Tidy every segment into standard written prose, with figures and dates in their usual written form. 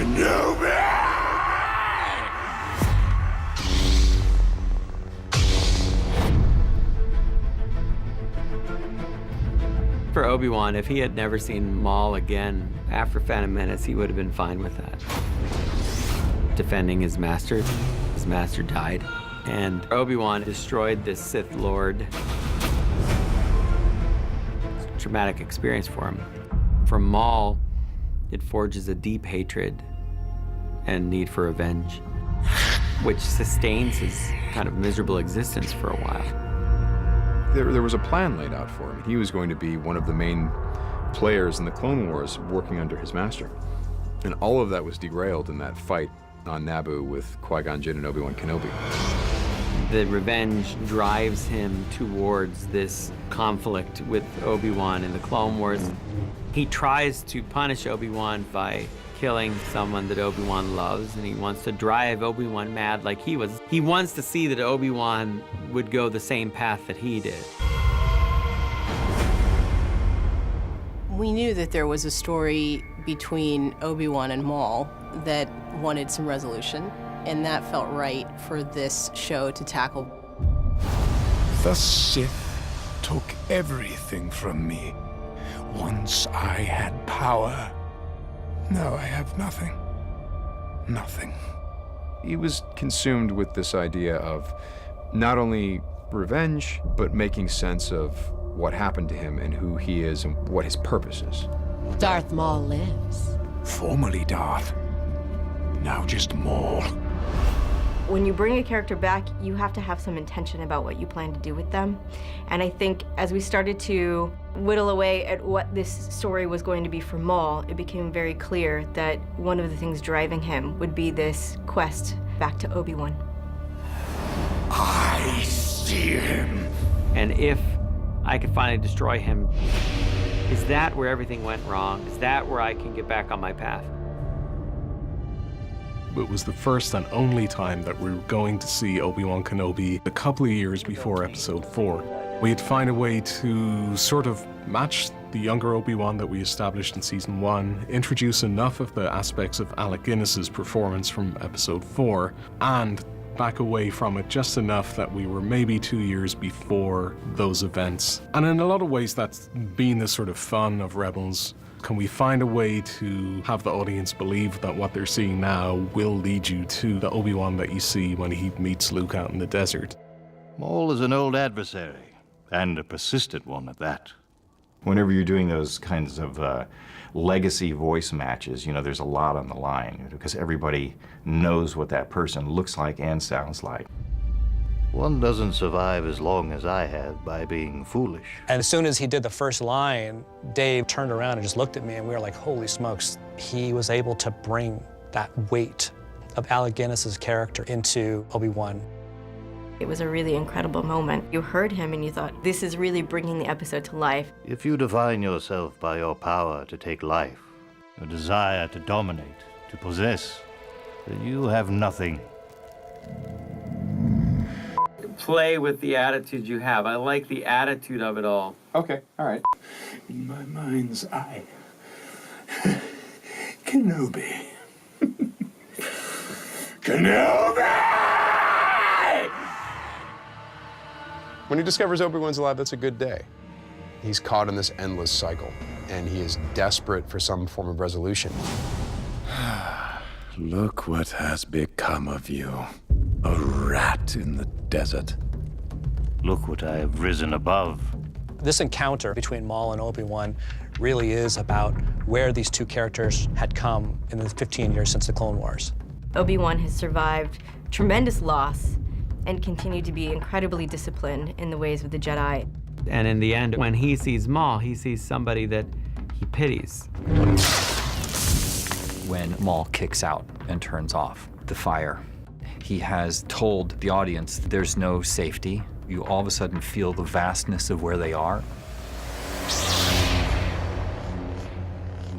Kenobi! For Obi-Wan, if he had never seen Maul again after Phantom Menace, he would have been fine with that. Defending his master died, and Obi-Wan destroyed this Sith Lord. It's a traumatic experience for him. For Maul, it forges a deep hatred and need for revenge, which sustains his kind of miserable existence for a while. There was a plan laid out for him. He was going to be one of the main players in the Clone Wars working under his master. And all of that was derailed in that fight on Naboo with Qui-Gon Jinn and Obi-Wan Kenobi. The revenge drives him towards this conflict with Obi-Wan in the Clone Wars. He tries to punish Obi-Wan by killing someone that Obi-Wan loves, and he wants to drive Obi-Wan mad like he was. He wants to see that Obi-Wan would go the same path that he did. We knew that there was a story between Obi-Wan and Maul that wanted some resolution, and that felt right for this show to tackle. The Sith took everything from me. Once I had power, now I have nothing. Nothing. He was consumed with this idea of not only revenge, but making sense of what happened to him and who he is and what his purpose is. Darth Maul lives. Formerly Darth, now just Maul. When you bring a character back, you have to have some intention about what you plan to do with them. And I think as we started to whittle away at what this story was going to be for Maul, it became very clear that one of the things driving him would be this quest back to Obi-Wan. I see him. And if I could finally destroy him, is that where everything went wrong? Is that where I can get back on my path? It was the first and only time that we were going to see Obi-Wan Kenobi a couple of years before Episode 4. We'd find a way to sort of match the younger Obi-Wan that we established in Season 1, introduce enough of the aspects of Alec Guinness's performance from Episode 4, and back away from it just enough that we were maybe 2 years before those events. And in a lot of ways, that's been the sort of fun of Rebels. Can we find a way to have the audience believe that what they're seeing now will lead you to the Obi-Wan that you see when he meets Luke out in the desert? Maul is an old adversary, and a persistent one at that. Whenever you're doing those kinds of legacy voice matches, you know, there's a lot on the line because everybody knows what that person looks like and sounds like. One doesn't survive as long as I have by being foolish. And as soon as he did the first line, Dave turned around and just looked at me, and we were like, holy smokes. He was able to bring that weight of Alec Guinness's character into Obi-Wan. It was a really incredible moment. You heard him and you thought, this is really bringing the episode to life. If you define yourself by your power to take life, your desire to dominate, to possess, then you have nothing. Play with the attitude you have. I like the attitude of it all. Okay, all right. In my mind's eye, Kenobi. Kenobi! When he discovers Obi-Wan's alive, that's a good day. He's caught in this endless cycle, and he is desperate for some form of resolution. Look what has become of you. A rat in the desert. Look what I have risen above. This encounter between Maul and Obi-Wan really is about where these two characters had come in the 15 years since the Clone Wars. Obi-Wan has survived tremendous loss and continued to be incredibly disciplined in the ways of the Jedi. And in the end, when he sees Maul, he sees somebody that he pities. When Maul kicks out and turns off the fire, he has told the audience that there's no safety. You all of a sudden feel the vastness of where they are.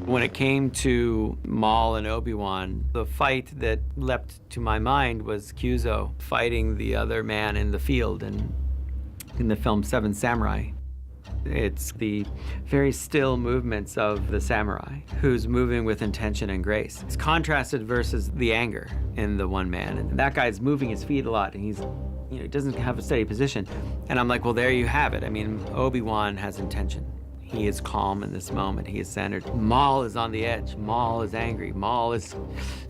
When it came to Maul and Obi-Wan, the fight that leapt to my mind was Kyuzo fighting the other man in the field in the film Seven Samurai. It's the very still movements of the samurai who's moving with intention and grace. It's contrasted versus the anger in the one man. And that guy's moving his feet a lot, and he's, you know, he doesn't have a steady position. And I'm like, well, there you have it. I mean, Obi-Wan has intention. He is calm in this moment. He is centered. Maul is on the edge. Maul is angry. Maul is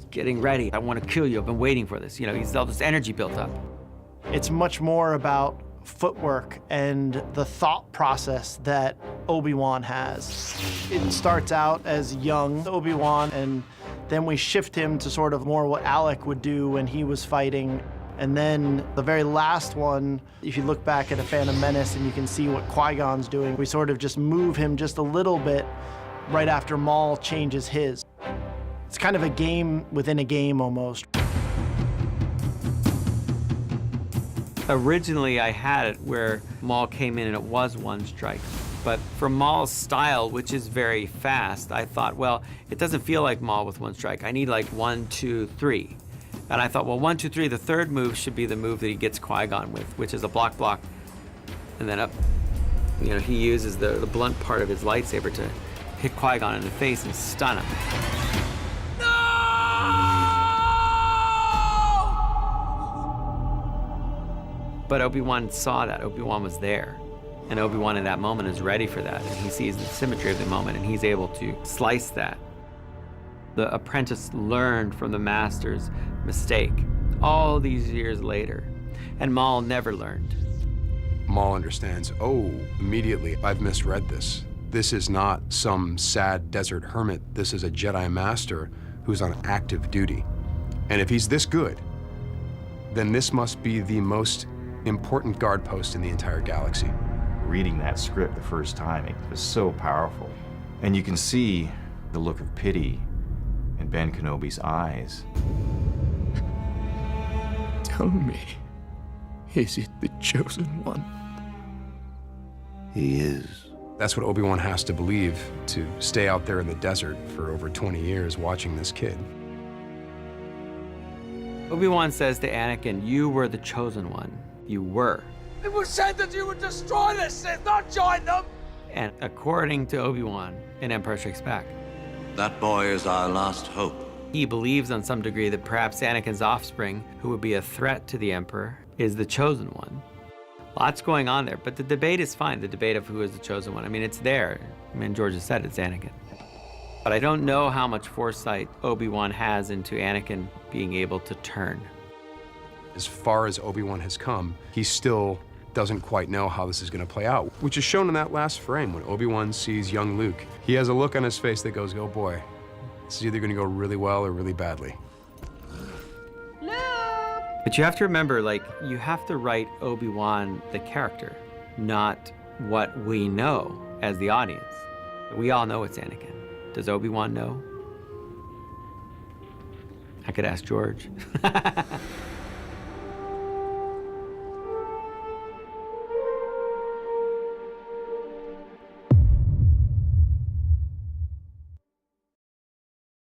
getting ready. I want to kill you. I've been waiting for this. You know, he's all this energy built up. It's much more about footwork and the thought process that Obi-Wan has. It starts out as young Obi-Wan, and then we shift him to sort of more what Alec would do when he was fighting. And then the very last one, if you look back at A Phantom Menace and you can see what Qui-Gon's doing, we sort of just move him just a little bit right after Maul changes his. It's kind of a game within a game almost. Originally, I had it where Maul came in and it was one strike. But for Maul's style, which is very fast, I thought, well, it doesn't feel like Maul with one strike. I need like 1, 2, 3. And I thought, well, 1, 2, 3, the third move should be the move that he gets Qui-Gon with, which is a block, block, and then up. You know, he uses the blunt part of his lightsaber to hit Qui-Gon in the face and stun him. But Obi-Wan saw that. Obi-Wan was there. And Obi-Wan in that moment is ready for that. And he sees the symmetry of the moment, and he's able to slice that. The apprentice learned from the master's mistake all these years later. And Maul never learned. Maul understands, oh, immediately, I've misread this. This is not some sad desert hermit. This is a Jedi Master who's on active duty. And if he's this good, then this must be the most important guard post in the entire galaxy. Reading that script the first time, it was so powerful. And you can see the look of pity in Ben Kenobi's eyes. Tell me, is it the chosen one? He is. That's what Obi-Wan has to believe to stay out there in the desert for over 20 years watching this kid. Obi-Wan says to Anakin, you were the chosen one. You were. It was said that you would destroy the Sith, not join them! And according to Obi-Wan in Empire Strikes Back, that boy is our last hope. He believes on some degree that perhaps Anakin's offspring, who would be a threat to the Emperor, is the chosen one. Lots going on there, but the debate is fine, the debate of who is the chosen one. I mean, it's there. I mean, George has said it's Anakin. But I don't know how much foresight Obi-Wan has into Anakin being able to turn. As far as Obi-Wan has come, he still doesn't quite know how this is going to play out, which is shown in that last frame when Obi-Wan sees young Luke. He has a look on his face that goes, oh boy, this is either going to go really well or really badly. But you have to remember, like, you have to write Obi-Wan the character, not what we know as the audience. We all know it's Anakin. Does Obi-Wan know? I could ask George.